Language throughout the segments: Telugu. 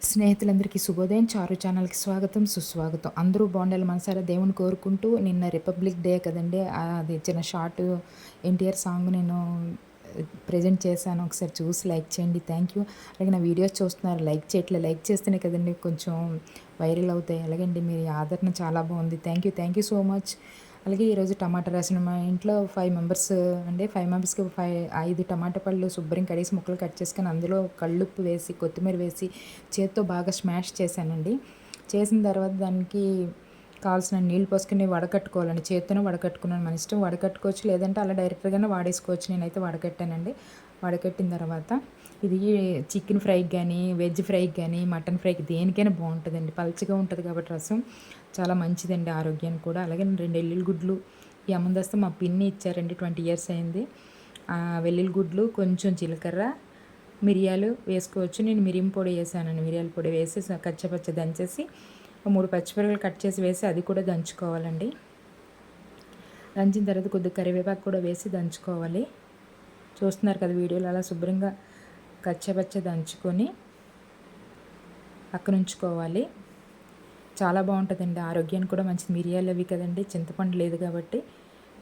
స్నేహితులందరికీ శుభోదయం. చారు ఛానల్‌కి స్వాగతం, సుస్వాగతం. అందరూ బాగుండాలి మనసారా దేవుని కోరుకుంటూ నిన్న రిపబ్లిక్ డే కదండీ! అది చిన్న షార్ట్ ఎన్టీఆర్ సాంగ్ నేను ప్రెజెంట్ చేశాను. ఒకసారి చూసి లైక్ చేయండి. Thank you. అలాగే నా వీడియోస్ చూస్తున్నారు లైక్ చేయట్లేదు. లైక్ చేస్తేనే కదండీ కొంచెం వైరల్ అవుతాయి. అలాగండి మీ ఆదరణ చాలా బాగుంది. Thank you so much. అలాగే ఈరోజు టమాటా రసం మా ఇంట్లో 5 మెంబర్స్ అండి. 5 మెంబర్స్‌కి 5 టమాటా పళ్ళు శుభ్రంగా కడిగేసి ముక్కలు కట్ చేసుకొని అందులో కల్లుప్పు వేసి, కొత్తిమీర వేసి చేత్తో బాగా స్మాష్ చేశానండి. చేసిన తర్వాత దానికి కావాల్సిన నీళ్ళు పోసుకొని వడకట్టుకోవాలండి. చేత్తోనే వడకట్టుకున్నాను. మన ఇష్టం వడకట్టుకోవచ్చు, లేదంటే అలా డైరెక్ట్‌గానే వాడేసుకోవచ్చు. నేనైతే వడకట్టానండి. వడకట్టిన తర్వాత ఇది చికెన్ ఫ్రైకి గానీ, వెజ్ ఫ్రైకి గానీ, మటన్ ఫ్రైకి దేనికైనా బాగుంటుందండి. పల్చగా ఉంటుంది కాబట్టి రసం చాలా మంచిదండి ఆరోగ్యానికి కూడా. అలాగే 2 ఎల్లుల్లి గుడ్లు ఈ అమందస్తం మా పిన్ని ఇచ్చారండి. 20 ఇయర్స్ అయింది. వెల్లుల్లి గుడ్లు, కొంచెం జీలకర్ర, మిరియాలు వేసుకోవచ్చు. నేను మిరియం పొడి వేసానండి. మిరియాల పొడి వేసి కచ్చపచ్చ దంచేసి 3 పచ్చిమిరపకాయలు కట్ చేసి వేసి అది కూడా దంచుకోవాలండి. దంచిన తర్వాత కొద్దిగా కరివేపాకు కూడా వేసి దంచుకోవాలి. చూస్తున్నారు కదా వీడియోలో అలా శుభ్రంగా కచ్చపచ్చ దంచుకొని పక్కన ఉంచుకోవాలి. చాలా బాగుంటుందండి. ఆరోగ్యానికి కూడా మంచిది. మిరియాలు అవి కదండి, చింతపండు లేదు కాబట్టి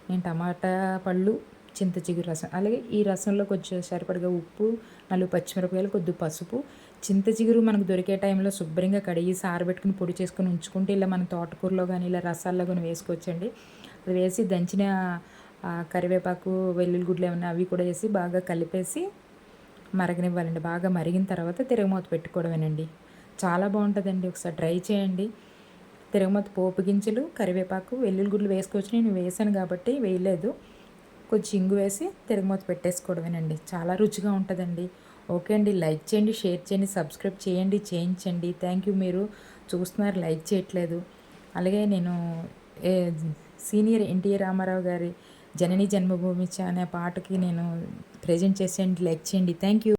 నేను టమాటా పళ్ళు, చింత చిగురు రసం, అలాగే ఈ రసంలో కొంచెం సరిపడగా ఉప్పు, 4 పచ్చిమిరపకాయలు, కొద్దిగా పసుపు, చింత చిగురు మనకు దొరికే టైంలో శుభ్రంగా కడిగి సారబెట్టుకుని పొడి చేసుకొని ఉంచుకుంటే ఇలా మన తోటకూరలో కానీ ఇలా రసాల్లో కానీ వేసుకోవచ్చండి. అది వేసి దంచిన కరివేపాకు, వెల్లుల్లి గుడ్లు ఏమన్నా అవి కూడా వేసి బాగా కలిపేసి మరగనివ్వాలండి. బాగా మరిగిన తర్వాత తిరగమూత పెట్టుకోవడమేనండి. చాలా బాగుంటుందండి. ఒకసారి ట్రై చేయండి. తిరగమూత పోపు గింజలు, కరివేపాకు, వెల్లుల్లి గుడ్లు వేసుకోవచ్చు. నేను వేసాను కాబట్టి వేయలేదు. కొంచెం ఇంగు వేసి తిరగమూత పెట్టేసుకోవడమేనండి. చాలా రుచిగా ఉంటుందండి. ఓకే అండి. లైక్ చేయండి, షేర్ చేయండి, సబ్స్క్రైబ్ చేయండి, చేయించండి. Thank you. మీరు చూస్తున్నారు లైక్ చేయట్లేదు. అలాగే నేను సీనియర్ ఎన్టీఆర్ రామారావు గారి జనని జన్మభూమి అనే పాటకి నేను ప్రెజెంట్ చేసేయండి. లైక్ చేయండి. Thank you.